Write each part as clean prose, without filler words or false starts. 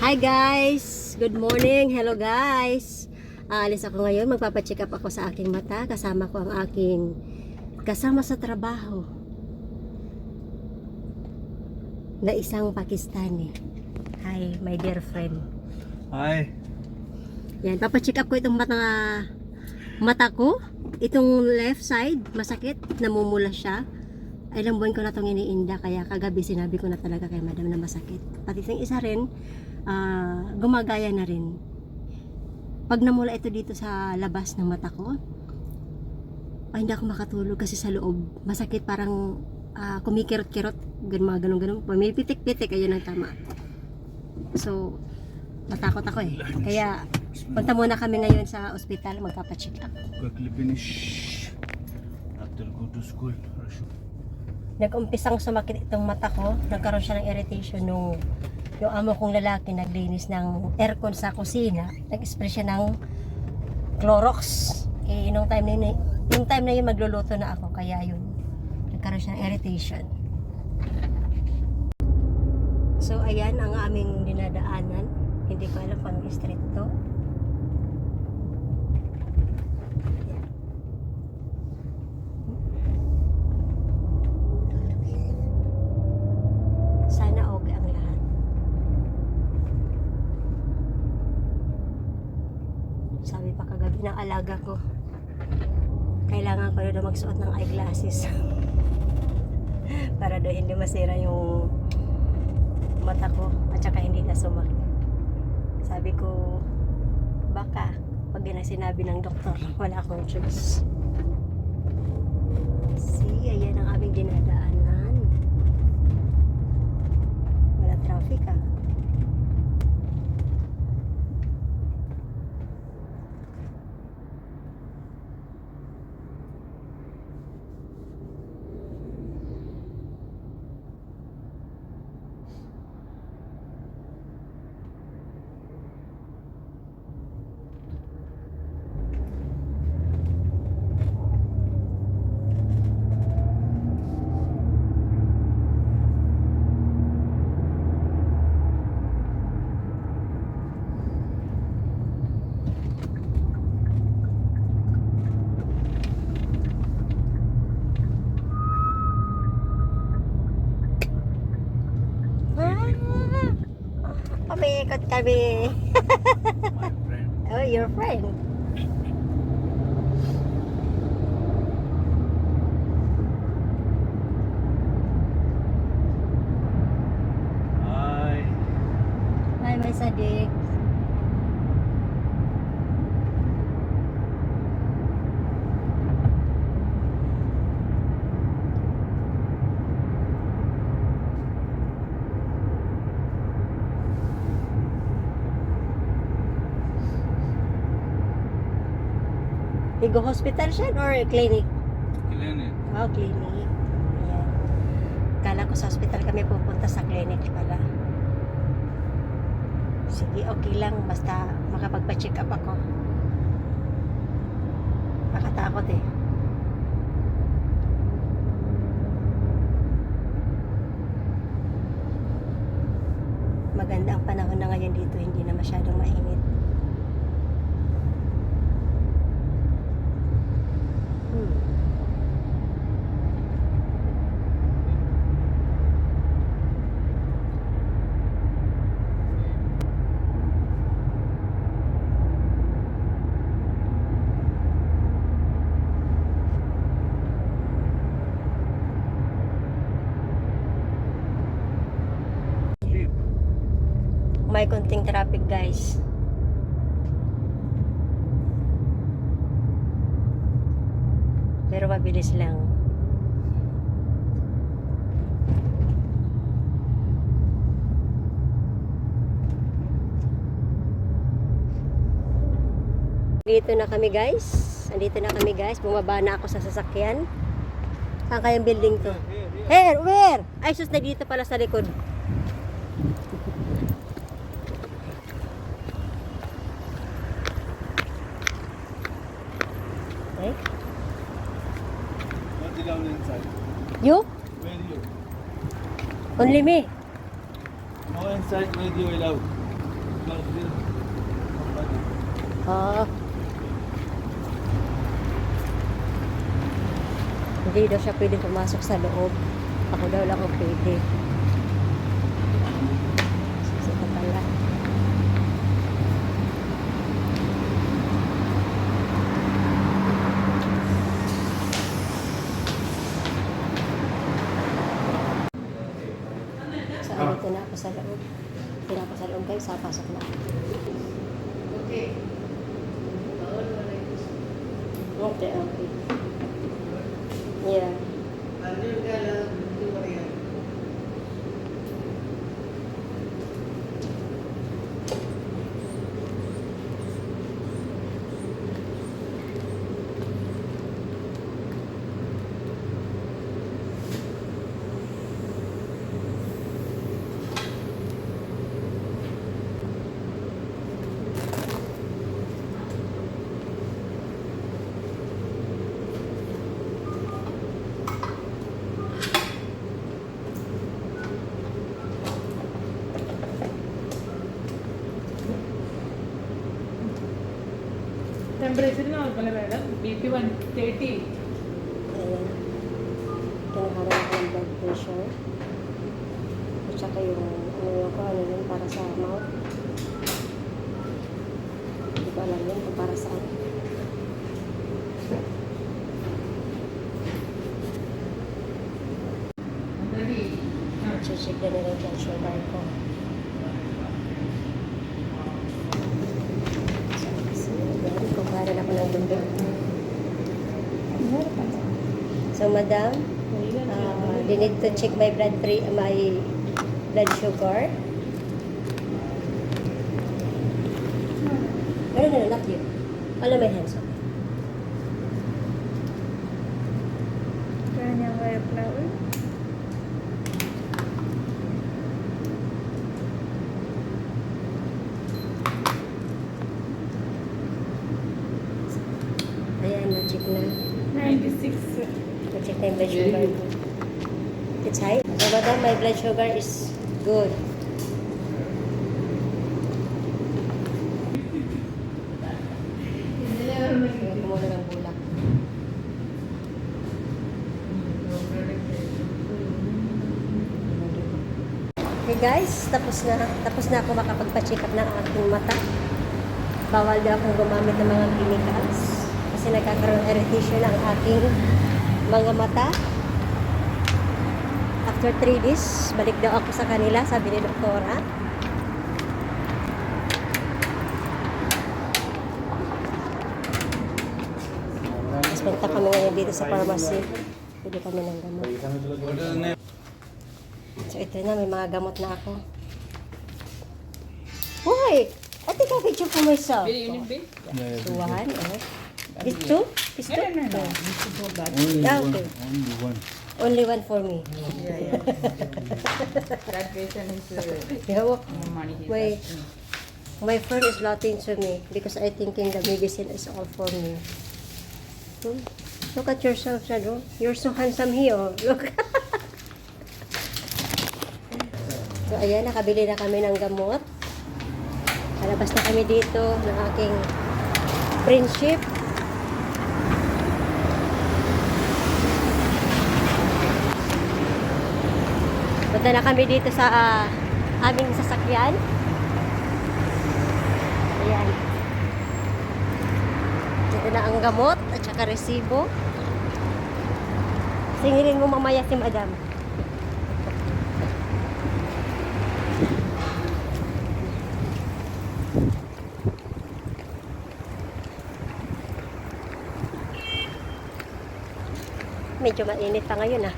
Hi guys! Good morning! Hello guys! Aalis ako ngayon. Magpapacheck up ako sa aking mata. Kasama ko ang aking kasama sa trabaho na isang Pakistani. Hi, my dear friend. Hi. Yan, papacheck up ko itong mata ko. Itong left side, masakit. Namumula siya. Ilang buwan ko na itong iniinda. Kaya kagabi sinabi ko na talaga kay madam na masakit. Pati itong isa rin, gumagaya na rin. Pag namula ito dito sa labas ng mata ko, hindi ako makatulog kasi sa loob masakit, parang kumikirot-kirot, mga ganun-ganun. May pitik-pitik, ayun ang tama. So matakot ako eh. Kaya punta muna kami ngayon sa ospital, magpapacheck up. Quickly finish after go to school. Nag-umpisang sumakit itong mata ko. Nagkaroon siya ng irritation nung yung amo kong lalaki naglinis ng aircon sa kusina. Nag-spray siya ng Clorox. Eh, nung time na yun magluluto na ako. Kaya yun, nagkaroon siya ng irritation. So, ayan ang aming dinadaanan. Hindi ko alam pang street to. Sana okay ang lahat. Sabi pa kagabi ng alaga ko, kailangan ko na magsuot ng eyeglasses para daw hindi masira yung mata ko at saka hindi na sumakit. Sabi ko, baka pag sinabi ng doktor, wala akong choice. See, ayan ang aming dinadaanan. Wala traffic ah. Pamikot kami. My friend. Oh, your friend. Hi. Hi, my Sadiq. Tigo hospital siya or clinic? Clinic. Oh, clinic. Ayan. Kala ko sa hospital kami pupunta, sa clinic pala. Sige, okay lang. Basta makapagpa-check up ako. Nakatakot eh. Maganda ang panahon na ngayon dito. Hindi na masyadong mainit. Sleep. May konting traffic guys. Pero mabilis lang. Dito na kami guys. Andito na kami guys. Bumaba na ako sa sasakyan. Saan kayang building to? Here, where? Ay sus, na dito pala sa likod. Okay. Not allowed inside. You? Where you? Only me. No inside. Where you allowed? Oo. Hindi daw siya pwede pumasok sa loob. Ako daw lang ang pwede. So, ito pala. So, dito na ako sa loob. Dito na ako sa loob guys. Pasok na ako. Okay, okay. Yeah. Temperature normal madam, BP 130. Ayan. Kinakaroon ko ng blood pressure. At saka yung ano yun para sa mouth. Hindi ko alam yun kung para saan. Check na nila yung blood sugar ko. Kumpara na ako ng dundo. So, madam, they need to check my blood sugar. No, not you. All of my hands. Kanya kaya flower. Ayan, na-check na. 96. Na-check na yung blood sugar ko. It's high. So, madam, my blood sugar is good. Kumuha ng bulak. Okay guys, tapos na ako makapagpa-check up ng aking mata. Bawal daw akong gumamit ng mga chemicals kasi nagkakaroon ng irritation ang aking mga mata. After 3 days, balik daw ako sa kanila, sabi ni doktora. Tapos punta kami ngayon dito sa pharmacy. Pili kami ng gamot. So ito na, may mga gamot na ako. Uy! I think I picture for myself. Very unit bill? So one, This two? This two? No. Only Ah, one. okay. Only one. Only one for me. Yeah. That patient is Yeah, well, money he's wait. asking. My friend is laughing to me because I thinking the medicine is all for me. Look at yourself, Shadow. You're so handsome here. Look. So, ayan, nakabili na kami ng gamot. Palabas na kami dito ng aking friendship. Punta na kami dito sa aming sasakyan. Ayan. Ito na ang gamot at saka resibo. Singilin mo mamaya si madam. Medyo mainit pa ngayon ah.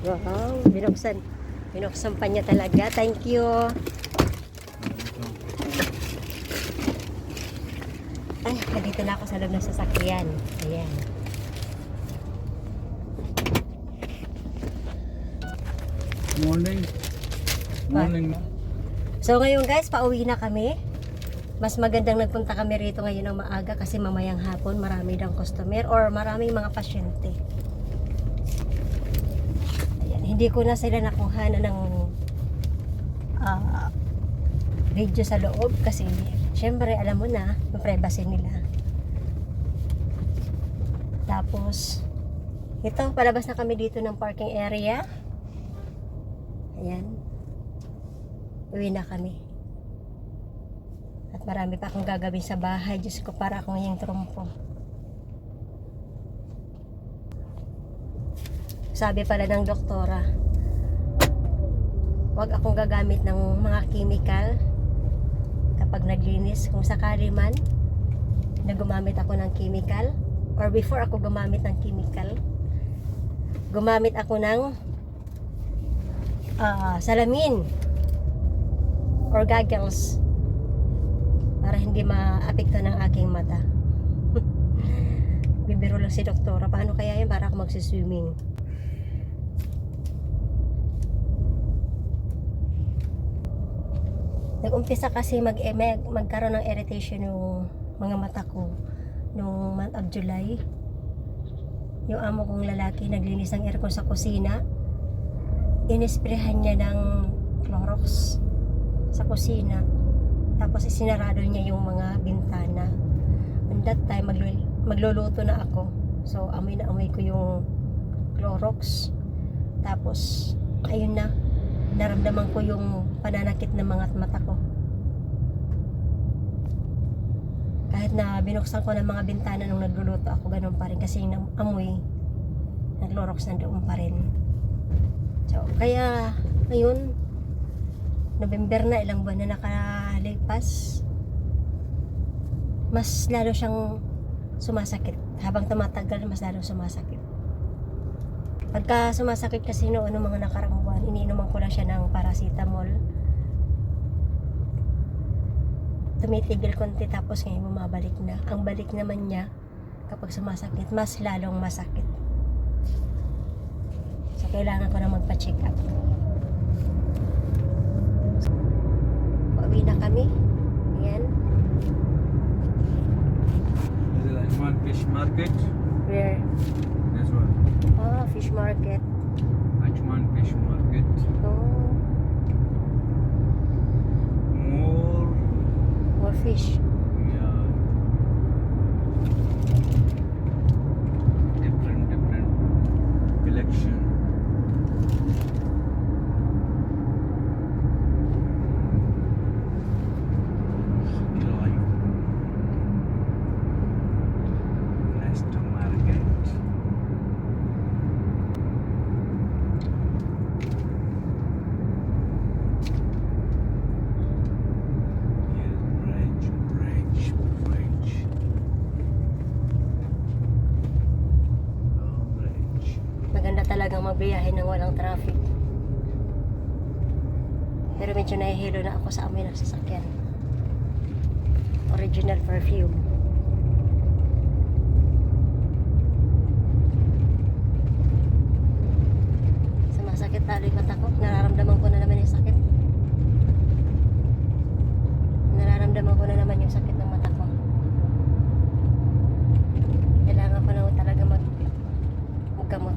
Wow, binuksan pa niya talaga. Thank you. Ay, nandito na ako sa loob ng sasakyan. Ayan. Morning. Morning, ma'am. So ngayon guys, pauwi na kami. Mas magandang nagpunta kami rito ngayon ng maaga kasi mamayang hapon marami daw customer or maraming mga pasyente. hindi ko na sila nakuha na ng video sa loob kasi syempre alam mo na yung privacy nila. Tapos ito, palabas na kami dito ng parking area. Ayan. Uwi na kami. At marami pa akong gagawin sa bahay. Diyos ko, para akong yung trumpo. Sabi pala ng doktora, huwag akong gagamit ng mga chemical kapag naglinis. Kung sakali man na gumamit ako ng chemical, or before ako gumamit ng chemical, gumamit ako ng salamin or goggles para hindi maapekto ng aking mata. Bibiro lang si doktora, paano kaya yan para ako magsiswimming? Nag-umpisa kasi magkaroon ng irritation yung mga mata ko noong month of July. Yung amo kong lalaki naglinis ng aircon sa kusina. Inisprehan niya ng Clorox sa kusina. Tapos isinarado niya yung mga bintana. And that time magluluto na ako. So amoy na amoy ko yung Clorox. Tapos ayun na, naramdaman ko yung pananakit ng mga mata ko. Kahit na binuksan ko ng mga bintana nung nagluluto ako, ganun pa rin kasi yung amoy ng Clorox nandoon pa rin. So, kaya ngayon November na, ilang buwan na nakalipas, mas lalo siyang sumasakit. Habang tumatagal, mas lalo sumasakit. Pagka sumasakit kasi noon ng mga nakarang buwan, iniinuman ko lang siya ng paracetamol. Tumitigil konti tapos ngayon bumabalik na. Ang balik naman niya kapag sumasakit, mas lalong masakit. So kailangan ko na magpa-check up. Pauwi na kami. Ayan. This is Ajman Fish Market. Where? This one. Oh, fish market. Ajman Fish Market. Oh, more fish. Yeah. Different collection. Live. Nice to market. Here's bridge. Oh, bridge. Maganda talagang magbiyahe ng walang traffic. Pero medyo nahihilo na ako sa amoy ng sasakyan. Original perfume. Sumasakit talo yung mata ko. Nararamdaman ko na naman yung sakit. Nararamdaman ko na naman yung sakit ng mata ko. Kailangan ko na talaga maggamot.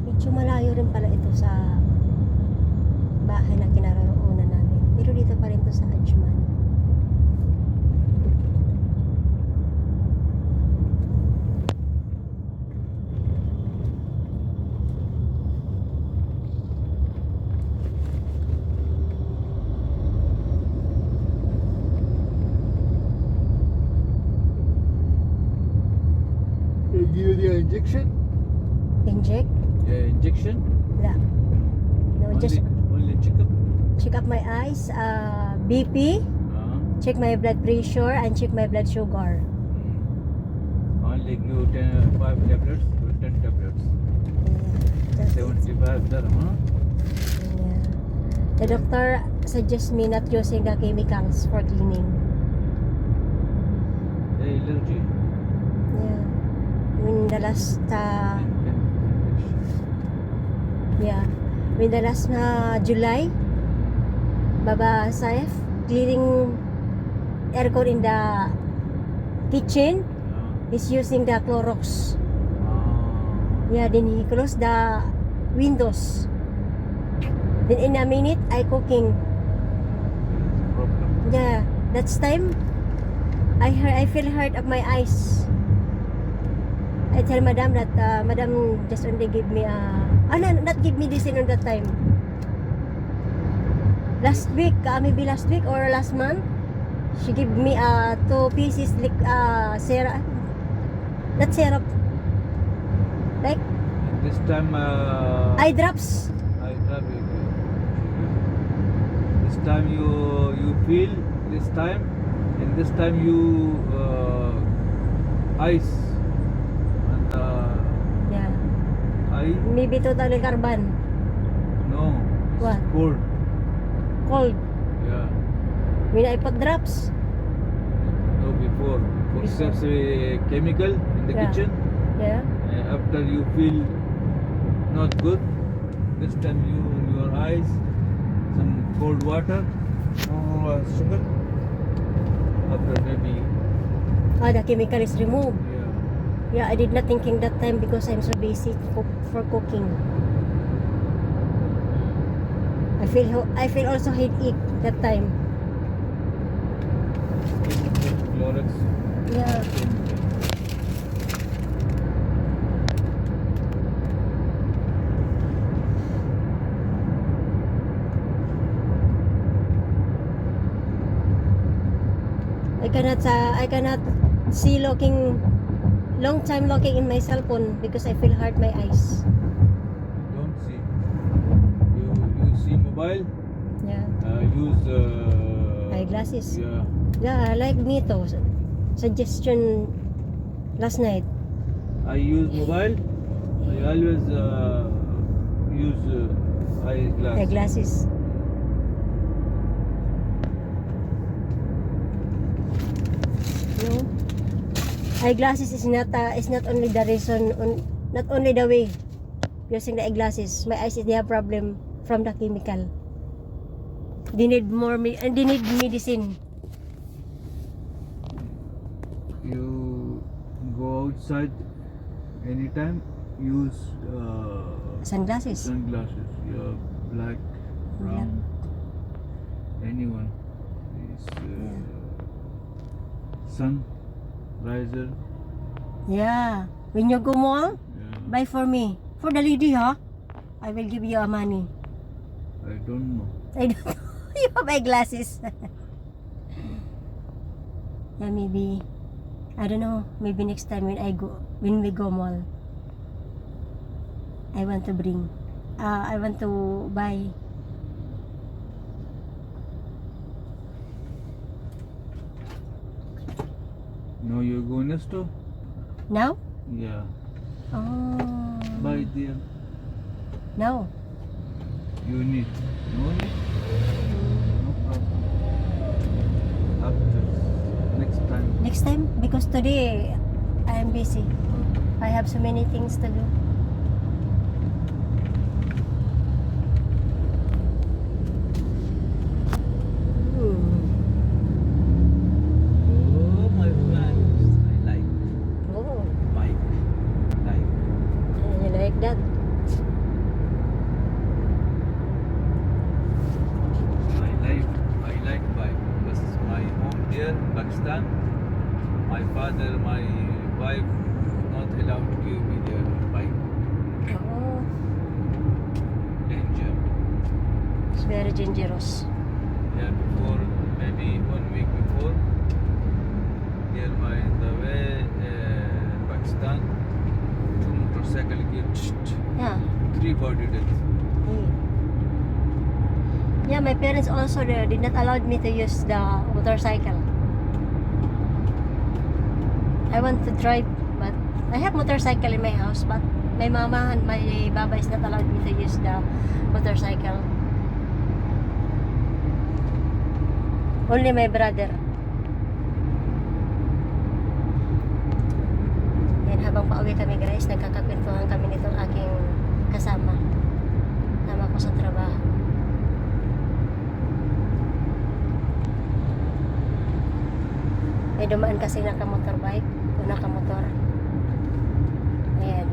Medyo malayo rin pala ito sa bahay na kinaroroonan namin. Pero dito pa rin to sa Ajman. They give you the injection? Inject? Yeah, injection? Wala. No, just Only checkup? check up my eyes, BP, check my blood pressure, and check my blood sugar. Only give 5 tablets to 10 tablets. Yeah, that's it. 75 dirham, huh? Yeah. The doctor suggests me not using the chemicals for cleaning. Hey, allergy. Yeah. In the last Yeah. When the last July, Baba Saif cleaning aircon in the kitchen. He's using the Clorox. Yeah, then he closed the windows. Then in a minute, I cooking. Problem. Yeah, that's time I feel hurt of my eyes. I tell madam that madam just only give me no, not give me this on that time. Last week, maybe last week or last month, she give me 2 pieces like syrup, not syrup, like This time eye drops. I love you. This time you feel this time, and this time you ice and Yeah, I maybe totally carbon. no. It's What? cold. Cold. Yeah. When I put drops. No, before. For Before. such a chemical in the Yeah. kitchen. Yeah. After you feel not good, this time you in your eyes some cold water or sugar. After maybe The chemical is removed. yeah. Yeah, I did not thinking that time because I'm so busy for cooking. I feel also headache that time. Clorox. Yeah. I cannot see long time looking in my cell phone because I feel hurt my eyes. Don't see. You see mobile. Yeah. Use Eyeglasses. yeah. Yeah, like Nito suggestion last night. I use mobile. I always use eyeglass. Eyeglasses. No. Eyeglasses is not only the reason not only the way using the eyeglasses. My eyes they have problem from the chemical. They need they need medicine. You go outside anytime. Use Sunglasses. sunglasses. Yeah, black, brown, anyone. Is sun riser. Yeah. When you go mall, Yeah. buy for me. For the lady, huh? I will give you money. I don't know. I don't know. You have eyeglasses. Yeah, maybe. I don't know. Maybe next time when we go mall, I want to bring. I want to buy. No, you go in a store. Now? Yeah. Oh. Buy there. No. You need. No need. No problem. After next time. Next time? Because today, I am busy. I have so many things to do. Oh my friends, I like Oh, bike. Like you like that? I like bike. This is my home there in Pakistan. My father, my wife not allowed to give me their bike. Oh, Danger. it's very dangerous. Yeah, before maybe 1 week before, nearby in the way Pakistan, 2 motorcycle get Yeah. 3 body deaths. Yeah, my parents also did not allow me to use the motorcycle. I want to drive, but I have motorcycle in my house, but my mama and my baba is not allowed me to use the motorcycle. Only my brother. Yan, habang pauwi kami guys, nagkakakwentuhan kami nitong aking kasama. Tama ko sa trabaho. May dumaan kasi naka-motorbike o naka-motor. Ayan.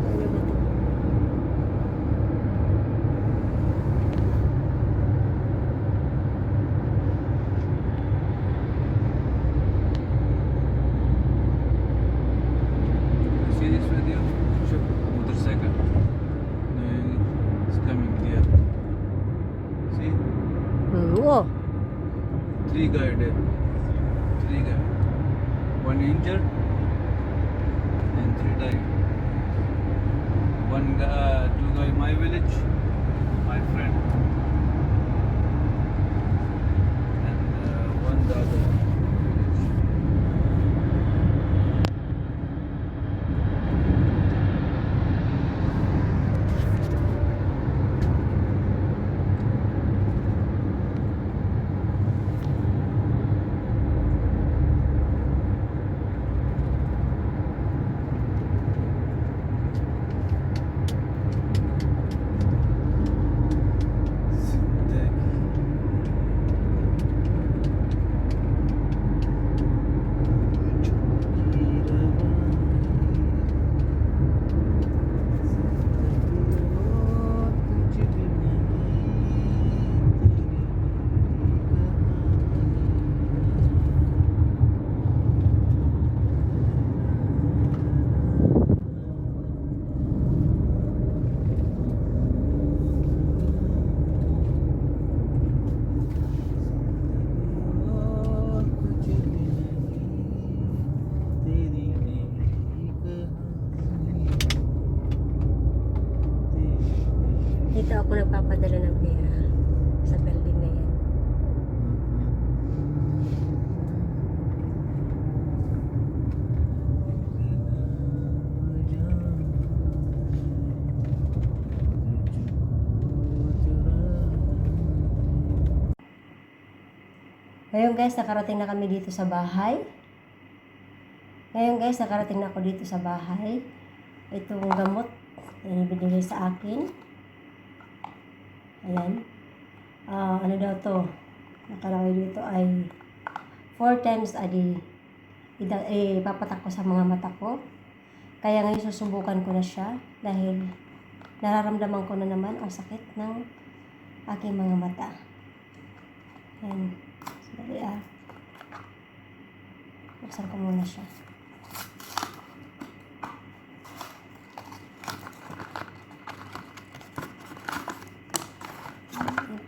Ano ba to? See this video? Show motorcycle. It's coming here. See? Oo. Three guy dead. Three guy. One injured and three died. One guy, two guy my village, my friend, and one the other village. Dito ako nagpapadala ng pera sa building na yan. Ngayon guys, nakarating na kami dito sa bahay. Ngayon guys, nakarating na ako dito sa bahay. Itong gamot na binigay sa akin. Ayan. Ano daw to? Nakalagay dito ay 4 times a day. Ipapatak ko sa mga mata ko. Kaya ngayon susubukan ko na siya dahil nararamdaman ko na naman ang sakit ng aking mga mata. Ayan. Sandali buksan ko muna siya.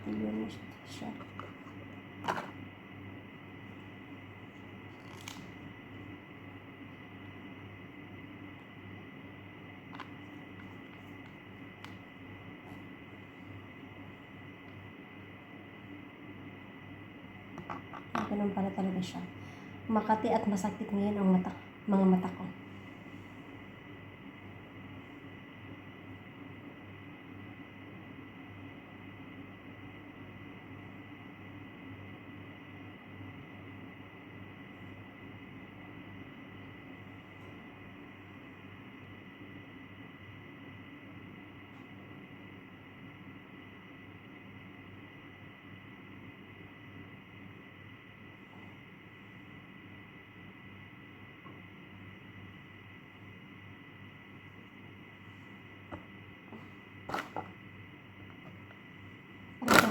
Yun siya. Ganun pala talaga siya. Makati at masakit ngayon ang mga mata ko.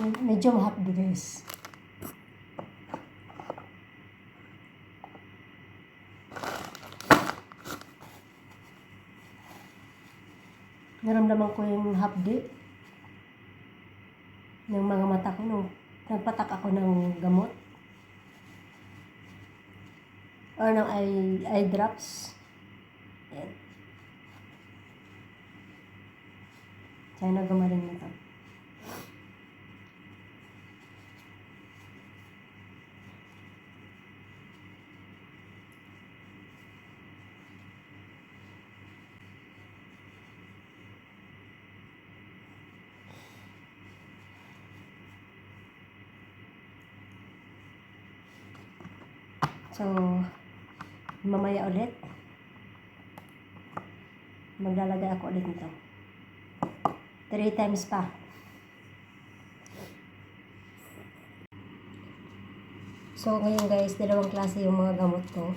Medyo mahapdi guys. Naramdaman ko yung hapdi ng mga mata ko nung nagpatak ako ng gamot or ng eye drops. Ayan. Sana gumaling na to. So, mamaya ulit, maglalagay ako ulit nito. 3 times pa. So, ngayon guys, dalawang klase yung mga gamot ko.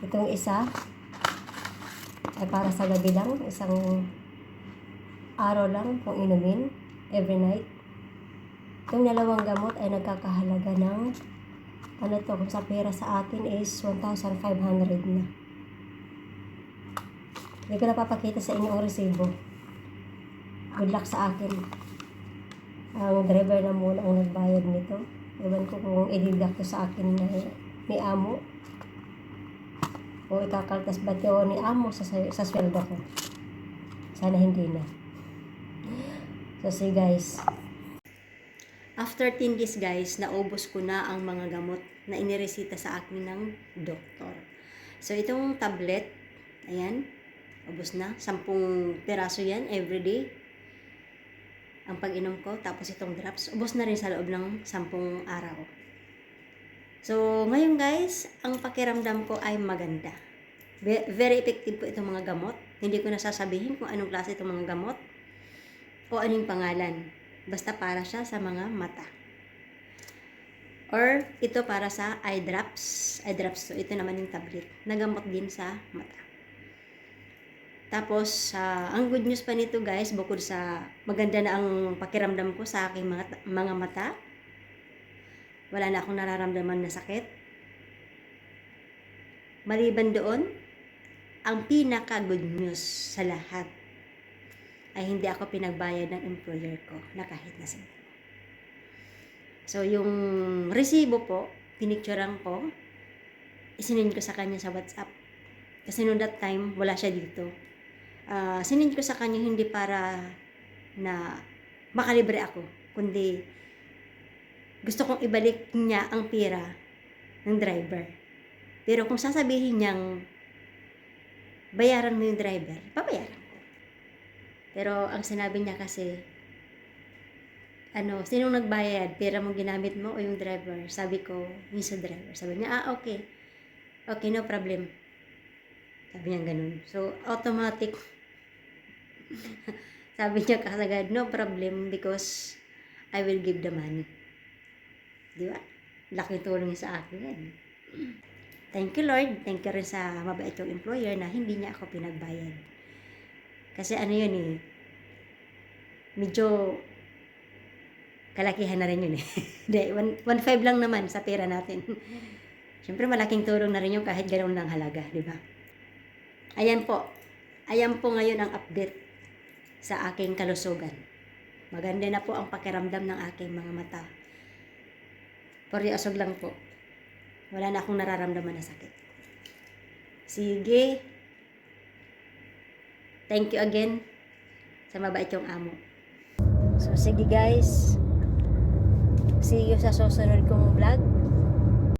Itong isa ay para sa gabi lang, isang araw lang kung inumin every night. Itong dalawang gamot ay nagkakahalaga ng ano to, kung sa pera sa akin is 1,500 na. Hindi ko napapakita sa inyo ang resibo. Good luck sa akin. Ang driver na muna ang nagbayad nito. Ewan ko kung i-deduct ko sa akin ni amo. O ikakaltas ba ito ni amo sa sweldo ko. Sana hindi na. So see guys. After 10 days guys, naubos ko na ang mga gamot na iniresita sa akin ng doktor. So itong tablet, ayan, ubos na. 10 piraso yan everyday. Ang pag-inom ko. Tapos itong drops, ubos na rin sa loob ng 10 araw. So ngayon guys, ang pakiramdam ko ay maganda. Very effective po itong mga gamot. Hindi ko nasasabihin kung anong klase itong mga gamot o anong pangalan. Basta para siya sa mga mata. Or ito para sa eye drops. Eye drops to. Ito naman yung tablet. Nagamot din sa mata. Tapos, ang good news pa nito guys, bukod sa maganda na ang pakiramdam ko sa aking mga mata. Wala na akong nararamdaman na sakit. Maliban doon, ang pinaka good news sa lahat ay hindi ako pinagbayad ng employer ko na kahit na sino. So, yung resibo po, pinicturean ko, isinend ko sa kanya sa WhatsApp. Kasi noong that time, wala siya dito. Sinend ko sa kanya hindi para na makalibre ako, kundi gusto kong ibalik niya ang pera ng driver. Pero kung sasabihin niyang bayaran mo yung driver, pabayaran. Pero ang sinabi niya kasi, sinong nagbayad? Pera mo ginamit mo o yung driver? Sabi ko, yung sa driver. Sabi niya, okay. Okay, no problem. Sabi niya ganun. So, automatic. Sabi niya kasagad, no problem because I will give the money. Di ba? Laking tulong sa akin yan. Thank you Lord. Thank you rin sa mabait yung employer na hindi niya ako pinagbayad. Kasi yun eh, medyo kalakihan na rin yun eh. 1.5 lang naman sa pera natin. Siyempre malaking tulong na rin yung kahit ganoon lang halaga, di ba? Ayan po ngayon ang update sa aking kalusugan. Maganda na po ang pakiramdam ng aking mga mata. Puriasog lang po. Wala na akong nararamdaman na sakit. Sige. Thank you again sa mabait yung amo. So, sige guys. See you sa susunod kong vlog.